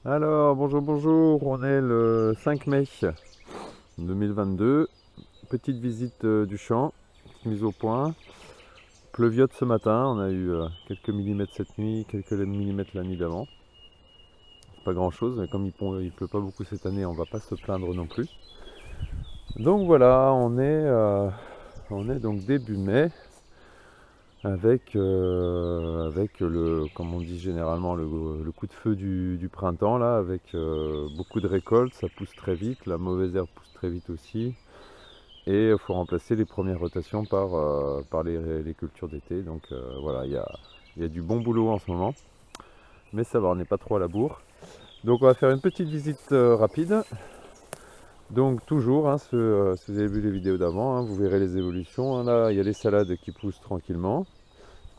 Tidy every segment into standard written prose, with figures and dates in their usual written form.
Alors, bonjour, bonjour, on est le 5 mai 2022. Petite visite du champ, petite mise au point. Pleuviote ce matin, on a eu quelques millimètres cette nuit, quelques millimètres la nuit d'avant. Pas grand chose, mais comme il pleut pas beaucoup cette année, on va pas se plaindre non plus. Donc voilà, on est donc début mai avec le, comme on dit généralement, le coup de feu du printemps là, avec beaucoup de récoltes, ça pousse très vite, la mauvaise herbe pousse très vite aussi, et il faut remplacer les premières rotations par les cultures d'été. Donc voilà, il y a du bon boulot en ce moment, mais ça va, on n'est pas trop à la bourre. Donc on va faire une petite visite rapide. Donc toujours, hein, si vous avez vu les vidéos d'avant, hein, vous verrez les évolutions, hein. Là, il y a les salades qui poussent tranquillement.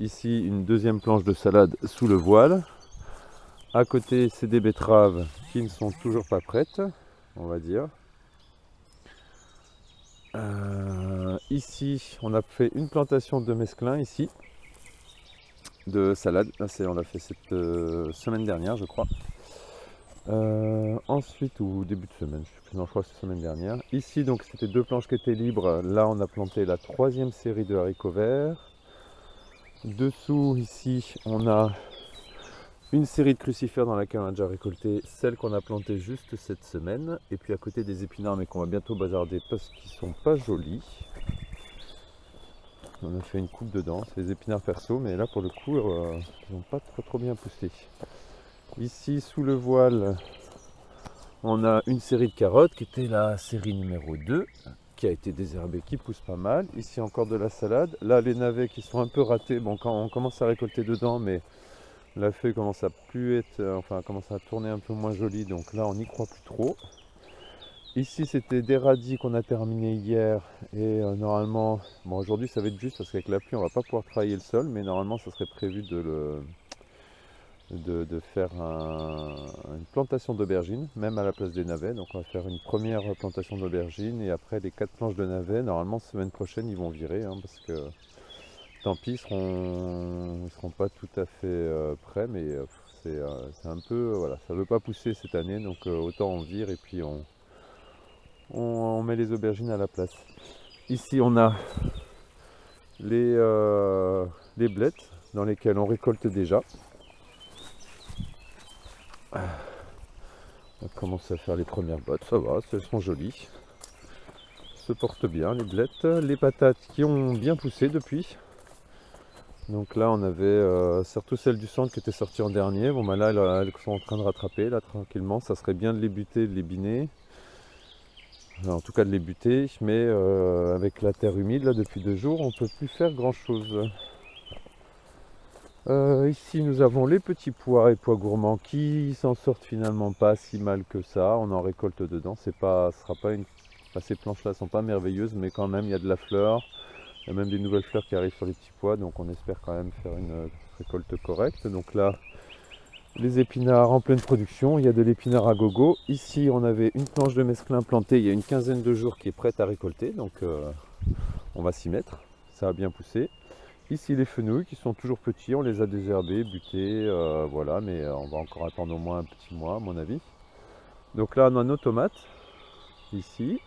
Ici, une deuxième planche de salade sous le voile. À côté, c'est des betteraves qui ne sont toujours pas prêtes, on va dire. Ici, on a fait une plantation de mesclun ici, de salade. Là, on l'a fait cette semaine dernière, je crois. Ensuite, ou début de semaine, je sais plus, non, je crois que c'est semaine dernière. Ici, donc, c'était deux planches qui étaient libres. Là, on a planté la troisième série de haricots verts. Dessous, ici, on a une série de crucifères dans laquelle on a déjà récolté celle qu'on a plantée juste cette semaine. Et puis à côté des épinards, mais qu'on va bientôt bazarder parce qu'ils sont pas jolis. On a fait une coupe dedans, c'est les épinards perso, mais là pour le coup, ils n'ont pas trop bien poussé. Ici, sous le voile, on a une série de carottes qui était la série numéro 2, qui a été désherbée, qui pousse pas mal. Ici encore de la salade. Là, les navets qui sont un peu ratés. Bon, quand on commence à récolter dedans, mais la feuille commence à plus être, enfin commence à tourner un peu moins jolie, donc là on n'y croit plus trop. Ici c'était des radis qu'on a terminé hier et normalement, bon aujourd'hui ça va être juste parce qu'avec la pluie on va pas pouvoir travailler le sol, mais normalement ça serait prévu de faire une plantation d'aubergines, même à la place des navets. Donc on va faire une première plantation d'aubergines et après les 4 planches de navets, normalement semaine prochaine ils vont virer, hein, parce que tant pis, ils seront pas tout à fait prêts, mais c'est un peu, voilà, ça veut pas pousser cette année, donc autant on vire et puis on met les aubergines à la place. Ici, on a les, euh, les blettes dans lesquelles on récolte déjà. On commence à faire les premières bottes, ça va, elles sont jolies, se portent bien les blettes. Les patates qui ont bien poussé depuis. Donc là, on avait surtout celles du centre qui étaient sorties en dernier. Bon, bah là, elles sont en train de rattraper, là, tranquillement. Ça serait bien de les buter, de les biner. En tout cas, de les buter. Mais avec la terre humide, là, depuis 2 jours, on ne peut plus faire grand-chose. Ici, nous avons les petits pois et pois gourmands qui s'en sortent finalement pas si mal que ça. On en récolte dedans. Ce sera pas une... Enfin, ces planches-là sont pas merveilleuses, mais quand même, il y a de la fleur. Il y a même des nouvelles fleurs qui arrivent sur les petits pois, donc on espère quand même faire une récolte correcte. Donc là, les épinards en pleine production, il y a de l'épinard à gogo. Ici, on avait une planche de mesclun plantée il y a une quinzaine de jours qui est prête à récolter, donc on va s'y mettre. Ça a bien poussé. Ici, les fenouils qui sont toujours petits, on les a désherbés, butés, voilà, mais on va encore attendre au moins un petit mois, à mon avis. Donc là, on a nos tomates, ici.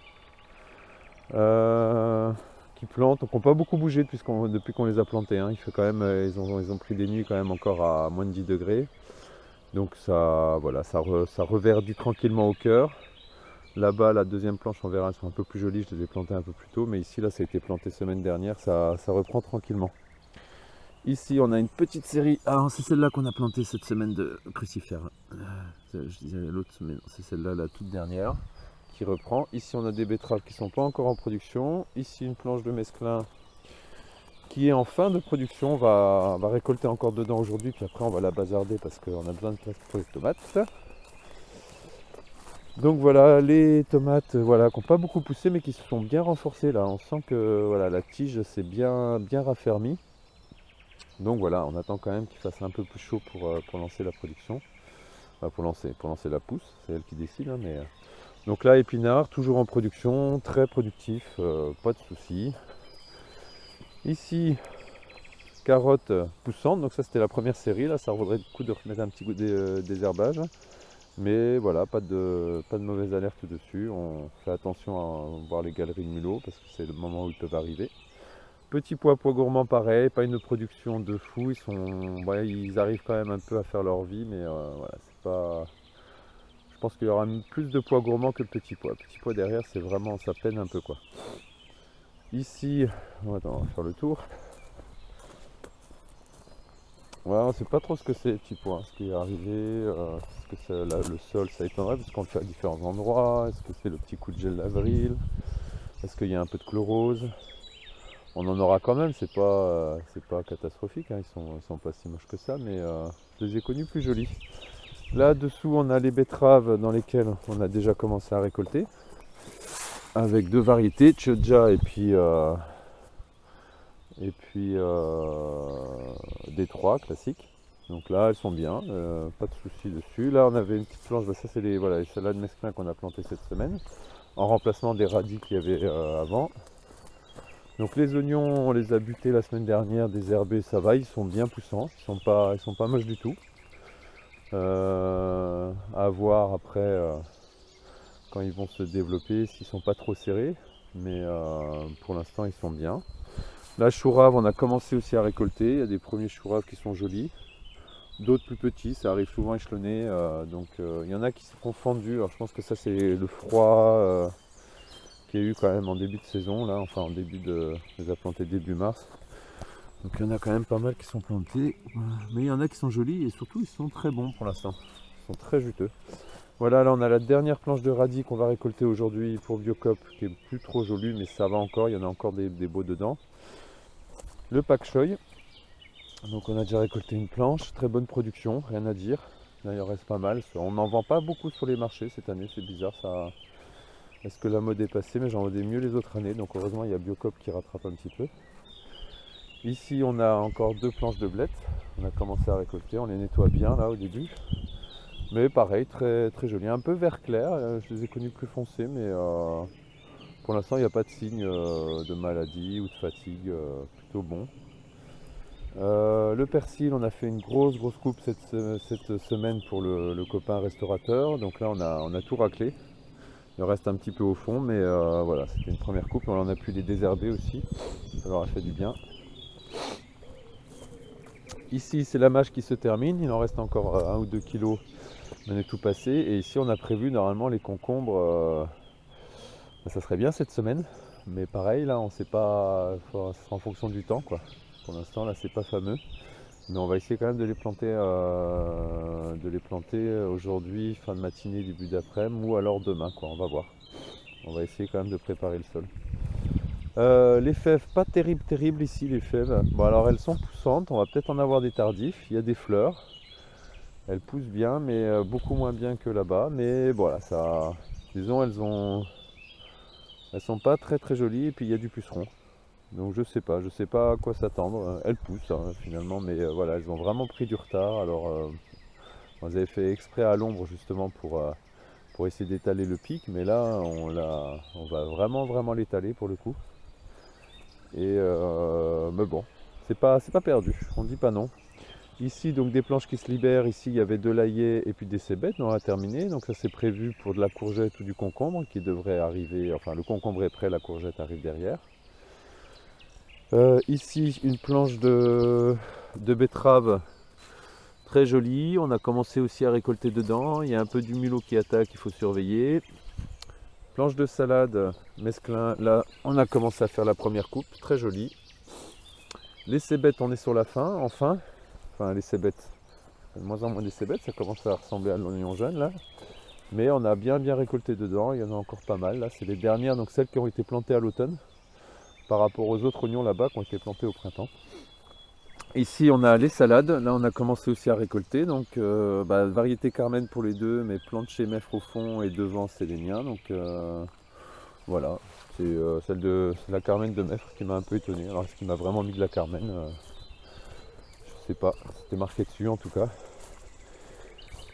Qui plantent, donc qui n'ont pas beaucoup bougé depuis qu'on les a plantés, hein. Il fait quand même, ils ont pris des nuits quand même encore à moins de 10 degrés. Donc ça, voilà, ça reverdit tranquillement au cœur. Là-bas, la deuxième planche, on verra, elles sont un peu plus jolies, je les ai plantées un peu plus tôt, mais ici, là, ça a été planté semaine dernière, ça reprend tranquillement. Ici, on a une petite série, ah, c'est celle-là qu'on a plantée cette semaine de crucifères. Je disais l'autre, mais c'est celle-là, la toute dernière, qui reprend. Ici, on a des betteraves qui ne sont pas encore en production. Ici, une planche de mesclun qui est en fin de production. On va récolter encore dedans aujourd'hui, puis après, on va la bazarder parce qu'on a besoin de place pour les tomates. Donc voilà, les tomates voilà, qui n'ont pas beaucoup poussé, mais qui se sont bien renforcées là. On sent que voilà, la tige s'est bien raffermie. Donc voilà, on attend quand même qu'il fasse un peu plus chaud pour lancer la production. Enfin, pour lancer la pousse, c'est elle qui décide, hein, mais donc là, épinards, toujours en production, très productif, pas de soucis. Ici, carottes poussantes, donc ça c'était la première série, là ça vaudrait le coup de remettre un petit coup de désherbage. Mais voilà, pas de mauvaise alerte dessus. On fait attention à voir les galeries de mulots parce que c'est le moment où ils peuvent arriver. Petit pois gourmand pareil, pas une production de fou. Ouais, ils arrivent quand même un peu à faire leur vie, mais voilà, c'est pas. Je pense qu'il y aura plus de pois gourmands que le petit pois. Petit pois derrière, c'est vraiment, ça peine un peu quoi. Ici, on va faire le tour. Ouais, on sait pas trop ce que c'est, petit pois, ce qui est arrivé, est-ce que c'est le sol, ça étonnerait, parce qu'on le fait à différents endroits, est-ce que c'est le petit coup de gel d'avril, est-ce qu'il y a un peu de chlorose, on en aura quand même, c'est pas catastrophique, hein, ils sont pas si moches que ça, mais je les ai connus plus jolis. Là dessous on a les betteraves dans lesquelles on a déjà commencé à récolter, avec deux variétés, Chioggia et puis Détroit classique. Donc là elles sont bien, pas de soucis dessus. Là on avait une petite planche, ça c'est les salades mesclins qu'on a plantées cette semaine, en remplacement des radis qu'il y avait avant. Donc les oignons on les a butés la semaine dernière, désherbés, ça va, ils sont bien poussants, ils sont pas moches du tout. À voir après quand ils vont se développer, s'ils sont pas trop serrés, mais pour l'instant ils sont bien. La chourave, on a commencé aussi à récolter. Il y a des premiers chouraves qui sont jolis, d'autres plus petits, ça arrive souvent échelonné. Donc il y en a qui sont confondus. Alors je pense que ça c'est le froid qu'il y a eu quand même en début de saison, là, enfin on les a plantés début mars. Donc il y en a quand même pas mal qui sont plantés. Mais il y en a qui sont jolis et surtout ils sont très bons pour l'instant. Ils sont très juteux. Voilà, là on a la dernière planche de radis qu'on va récolter aujourd'hui pour Biocop, qui est plus trop jolie, mais ça va encore, il y en a encore des beaux dedans. Le pak choi, donc on a déjà récolté une planche, très bonne production, rien à dire. Là il en reste pas mal, on n'en vend pas beaucoup sur les marchés cette année, c'est bizarre ça. Est-ce que la mode est passée? Mais j'en vendais mieux les autres années, donc heureusement il y a Biocop qui rattrape un petit peu. Ici on a encore deux planches de blettes, on a commencé à récolter, on les nettoie bien là au début. Mais pareil, très, très joli, un peu vert clair, je les ai connus plus foncés, mais pour l'instant il n'y a pas de signe de maladie ou de fatigue, plutôt bon. Le persil, on a fait une grosse coupe cette semaine pour le copain restaurateur, donc là on a tout raclé. Il reste un petit peu au fond, mais voilà, c'était une première coupe, on a pu les désherber aussi, ça leur a fait du bien. Ici c'est la mâche qui se termine, il en reste encore 1 ou 2 kilos, on est tout passé, et ici on a prévu normalement les concombres, ça serait bien cette semaine, mais pareil là on sait pas, ça sera en fonction du temps quoi. Pour l'instant là c'est pas fameux, mais on va essayer quand même de les planter aujourd'hui, fin de matinée, début d'après-midi, ou alors demain quoi, on va voir. On va essayer quand même de préparer le sol. Les fèves, pas terribles ici les fèves. Bon alors elles sont poussantes, on va peut-être en avoir des tardifs, il y a des fleurs. Elles poussent bien, mais beaucoup moins bien que là-bas. Mais voilà, ça, disons, elles sont pas très jolies et puis il y a du puceron. Donc je sais pas à quoi s'attendre. Elles poussent hein, finalement, mais voilà, elles ont vraiment pris du retard. Alors, on les avait fait exprès à l'ombre justement pour essayer d'étaler le pic, mais là, on va vraiment l'étaler pour le coup. Et mais bon, c'est pas perdu. On dit pas non. Ici, donc des planches qui se libèrent. Ici, il y avait de l'aillet et puis des cébettes. On a terminé. Donc ça, c'est prévu pour de la courgette ou du concombre qui devrait arriver. Enfin, le concombre est prêt, la courgette arrive derrière. Ici, une planche de betterave très jolie. On a commencé aussi à récolter dedans. Il y a un peu du mulot qui attaque, il faut surveiller. Planche de salade mesclin. Là, on a commencé à faire la première coupe. Très jolie. Les cébettes, on est sur la fin, enfin. Enfin, les cébettes. De moins en moins des cébettes, ça commence à ressembler à l'oignon jaune là. Mais on a bien récolté dedans, il y en a encore pas mal. Là, c'est les dernières, donc celles qui ont été plantées à l'automne, par rapport aux autres oignons là-bas qui ont été plantés au printemps. Ici, on a les salades. Là, on a commencé aussi à récolter. Donc, variété Carmen pour les deux, mais plantes chez Meffre au fond et devant, c'est les miens. Donc, voilà. C'est celle de la Carmen de Meffre qui m'a un peu étonné. Alors, ce qui m'a vraiment mis de la Carmen, je sais pas. C'était marqué dessus en tout cas.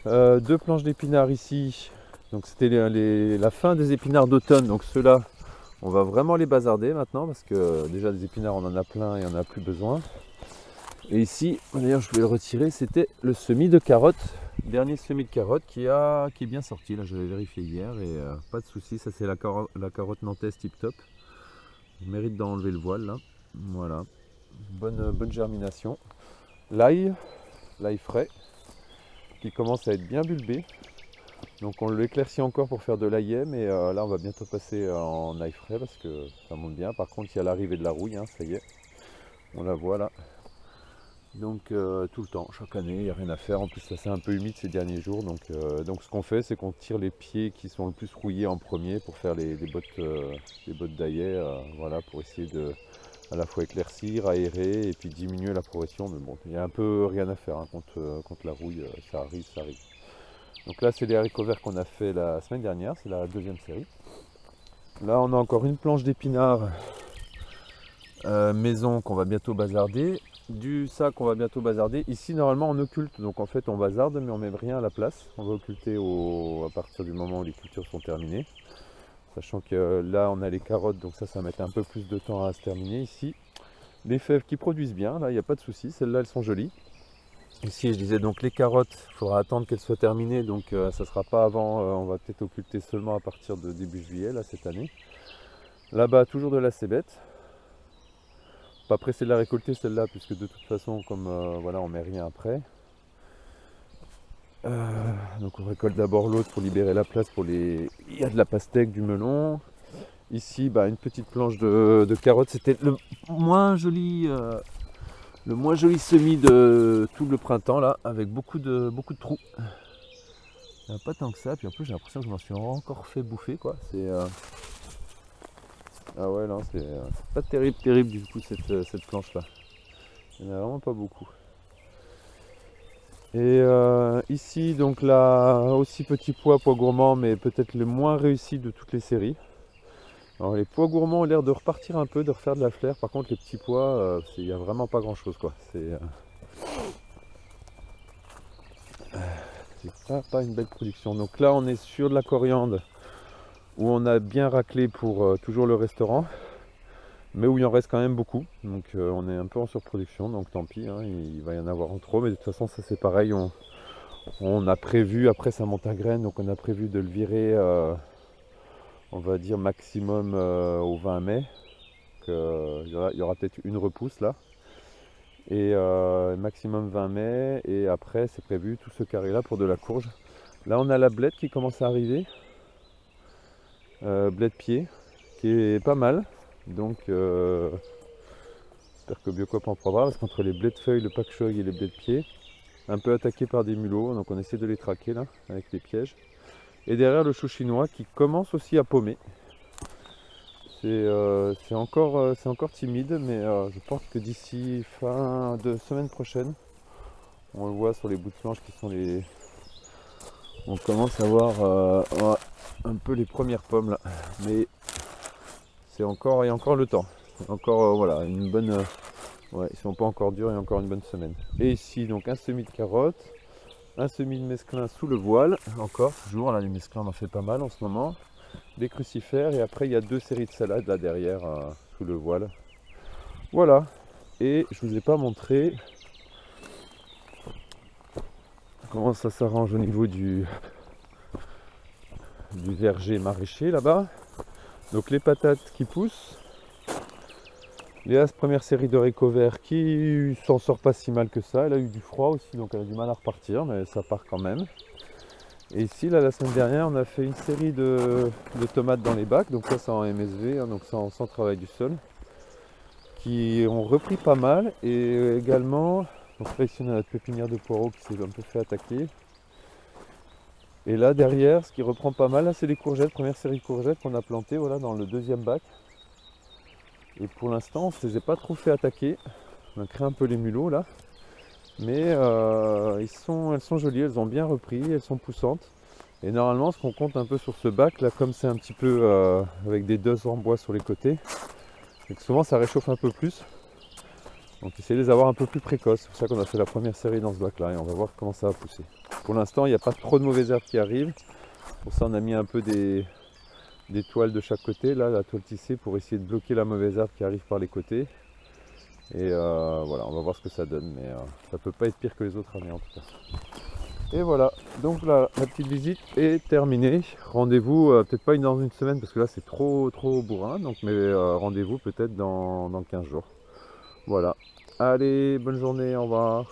Deux planches d'épinards ici. Donc, c'était la fin des épinards d'automne. Donc, ceux-là, on va vraiment les bazarder maintenant parce que déjà des épinards, on en a plein et on n'a plus besoin. Et ici, d'ailleurs je voulais le retirer, c'était le semis de carottes Dernier semis de carottes qui est bien sorti, là je l'ai vérifié hier et pas de souci. Ça c'est la carotte nantaise tip top. Il mérite d'enlever le voile là. Voilà, bonne germination. L'ail frais qui commence à être bien bulbé. Donc on l'éclaircit encore pour faire de l'aillet, mais là on va bientôt passer en ail frais parce que ça monte bien. Par contre il y a l'arrivée de la rouille, hein, ça y est, on la voit là. Donc tout le temps, chaque année, il n'y a rien à faire. En plus là c'est un peu humide ces derniers jours, donc ce qu'on fait c'est qu'on tire les pieds qui sont le plus rouillés en premier pour faire les bottes d'aillet, voilà, pour essayer de à la fois éclaircir, aérer et puis diminuer la progression. Mais bon, il n'y a un peu rien à faire hein, contre la rouille, ça arrive, ça arrive. Donc là c'est les haricots verts qu'on a fait la semaine dernière, c'est la deuxième série. Là on a encore une planche d'épinards maison qu'on va bientôt bazarder. Du sac qu'on va bientôt bazarder. Ici normalement on occulte, donc en fait on bazarde mais on met rien à la place. On va occulter à partir du moment où les cultures sont terminées. Sachant que là on a les carottes, donc ça va mettre un peu plus de temps à se terminer ici. Les fèves qui produisent bien, là il n'y a pas de souci, celles-là elles sont jolies. Ici je disais donc les carottes, il faudra attendre qu'elles soient terminées, donc ça sera pas avant, on va peut-être occulter seulement à partir de début juillet là cette année. Là-bas toujours de la cébette. Pas pressé de la récolter celle-là puisque de toute façon comme voilà on met rien après. Donc on récolte d'abord l'autre pour libérer la place pour les. Il y a de la pastèque, du melon. Ici une petite planche de carottes. C'était le moins joli semis de tout le printemps là, avec beaucoup de trous. Il n'y en a pas tant que ça, puis en plus j'ai l'impression que je m'en suis encore fait bouffer quoi. Ah ouais non c'est pas terrible du coup cette planche là. Il n'y en a vraiment pas beaucoup. Et ici donc là aussi petit pois gourmands, mais peut-être le moins réussi de toutes les séries. Alors les pois gourmands ont l'air de repartir un peu, de refaire de la flair. Par contre les petits pois, il n'y a vraiment pas grand chose quoi. C'est pas une belle production. Donc là on est sur de la coriandre où on a bien raclé pour toujours le restaurant, mais où il en reste quand même beaucoup. Donc on est un peu en surproduction, donc tant pis, hein, il va y en avoir en trop, mais de toute façon ça c'est pareil. On a prévu, après ça monte à graines, donc on a prévu de le virer, on va dire maximum au 20 mai. Il y aura peut-être une repousse là. Et maximum 20 mai. Et après c'est prévu tout ce carré là pour de la courge. Là on a la blette qui commence à arriver. Blette pied, qui est pas mal. Donc j'espère que Biocoop en prendra, parce qu'entre les blés de feuilles, le pak choy et les blés de pied, un peu attaqués par des mulots, donc on essaie de les traquer là avec les pièges. Et derrière le chou chinois qui commence aussi à paumer. C'est encore timide, mais je pense que d'ici fin de semaine prochaine, on le voit sur les bouts de planche qui sont les. On commence à voir un peu les premières pommes là. Mais il y a encore le temps. Encore voilà, une bonne. Ouais, ils sont pas encore durs, il y a encore une bonne semaine. Et ici donc un semis de carottes. Un semis de mesclun sous le voile, encore, toujours, là les mesclins on en fait pas mal en ce moment. Des crucifères et après il y a 2 séries de salades là derrière sous le voile. Voilà, et je vous ai pas montré comment ça s'arrange au niveau du verger maraîcher là-bas. Donc les patates qui poussent. Léa, première série de haricots verts qui s'en sort pas si mal que ça. Elle a eu du froid aussi, donc elle a du mal à repartir, mais ça part quand même. Et ici, là, la semaine dernière, on a fait une série de tomates dans les bacs, donc ça c'est en MSV, hein, donc sans travail du sol, qui ont repris pas mal. Et également, donc là ici on a notre pépinière de poireaux qui s'est un peu fait attaquer. Et là derrière, ce qui reprend pas mal, là c'est les courgettes, première série de courgettes qu'on a plantées, voilà, dans le deuxième bac. Et pour l'instant, on ne se les a pas trop fait attaquer. On a créé un peu les mulots là. Mais elles sont jolies, elles ont bien repris, elles sont poussantes. Et normalement, ce qu'on compte un peu sur ce bac là, comme c'est un petit peu avec des doses en bois sur les côtés, c'est que souvent ça réchauffe un peu plus. Donc essayez de les avoir un peu plus précoces. C'est pour ça qu'on a fait la première série dans ce bac là et on va voir comment ça va pousser. Pour l'instant, il n'y a pas trop de mauvaises herbes qui arrivent. Pour ça, on a mis un peu des toiles de chaque côté, là, la toile tissée pour essayer de bloquer la mauvaise herbe qui arrive par les côtés. Et voilà, on va voir ce que ça donne, mais ça peut pas être pire que les autres années en tout cas. Et voilà, donc la petite visite est terminée. Rendez-vous, peut-être pas dans une semaine parce que là c'est trop bourrin, donc, mais rendez-vous peut-être dans 15 jours. Voilà. Allez, bonne journée, au revoir.